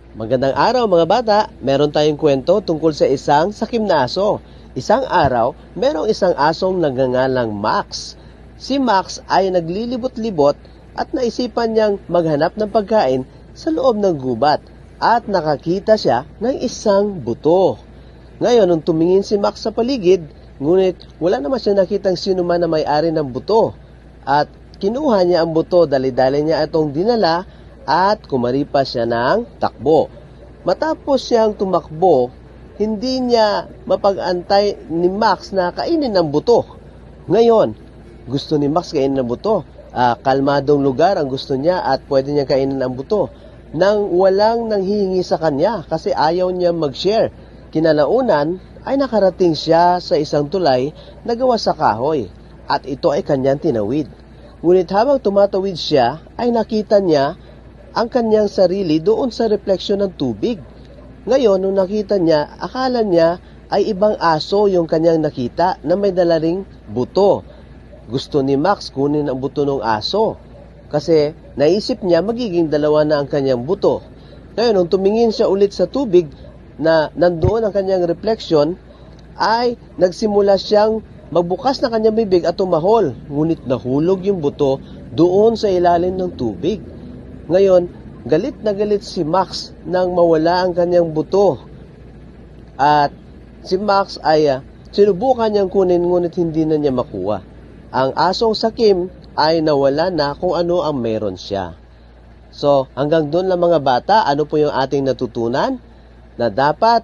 Magandang araw mga bata, meron tayong kwento tungkol sa isang sakim na aso. Isang araw, merong isang asong nagngangalang Max. Si Max ay naglilibot-libot at naisipan niyang maghanap ng pagkain sa loob ng gubat at nakakita siya ng isang buto. Ngayon, nung tumingin si Max sa paligid, ngunit wala naman siya nakitang sino man na may-ari ng buto. At kinuha niya ang buto, dali-dali niya itong dinala at kumaripas siya ng takbo. Matapos siyang tumakbo, hindi niya mapag-antay ni Max na kainin ang buto. Ngayon, gusto ni Max kainin ang buto. Kalmadong lugar ang gusto niya at pwede niya kainin ang buto nang walang nanghihingi sa kanya kasi ayaw niya mag-share. Kinalaunan ay nakarating siya sa isang tulay na gawa sa kahoy at ito ay kanyang tinawid. Ngunit habang tumatawid siya ay nakita niya ang kanyang sarili doon sa refleksyon ng tubig. Ngayon, nung nakita niya, akala niya ay ibang aso yung kanyang nakita na may dala ring buto. Gusto ni Max kunin ang buto ng aso kasi naisip niya magiging dalawa na ang kanyang buto. Ngayon, nung tumingin siya ulit sa tubig na nandoon ang kanyang refleksyon, ay nagsimula siyang magbukas na kanyang bibig at tumahol. Ngunit nahulog yung buto doon sa ilalim ng tubig. Ngayon, galit na galit si Max nang mawala ang kanyang buto. At si Max ay sinubukan niyang kunin ngunit hindi na niya makuha. Ang asong sakim ay nawala na kung ano ang meron siya. So, hanggang doon lang mga bata, ano po yung ating natutunan? Na dapat,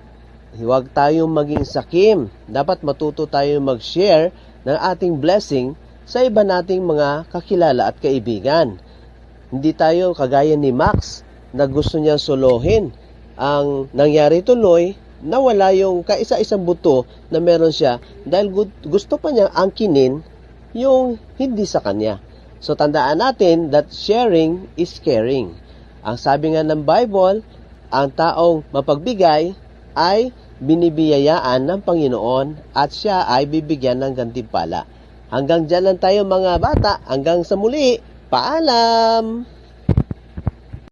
huwag tayong maging sakim. Dapat matuto tayong mag-share ng ating blessing sa iba nating mga kakilala at kaibigan. Hindi tayo kagaya ni Max na gusto niyang solohin. Ang nangyari tuloy, nawala yung kaisa-isang buto na meron siya dahil gusto pa niyang angkinin yung hindi sa kanya. So tandaan natin that sharing is caring. Ang sabi nga ng Bible, ang taong mapagbigay ay binibiyayaan ng Panginoon at siya ay bibigyan ng gantimpala. Hanggang dyan lang tayo mga bata. Hanggang sa muli. Paalam!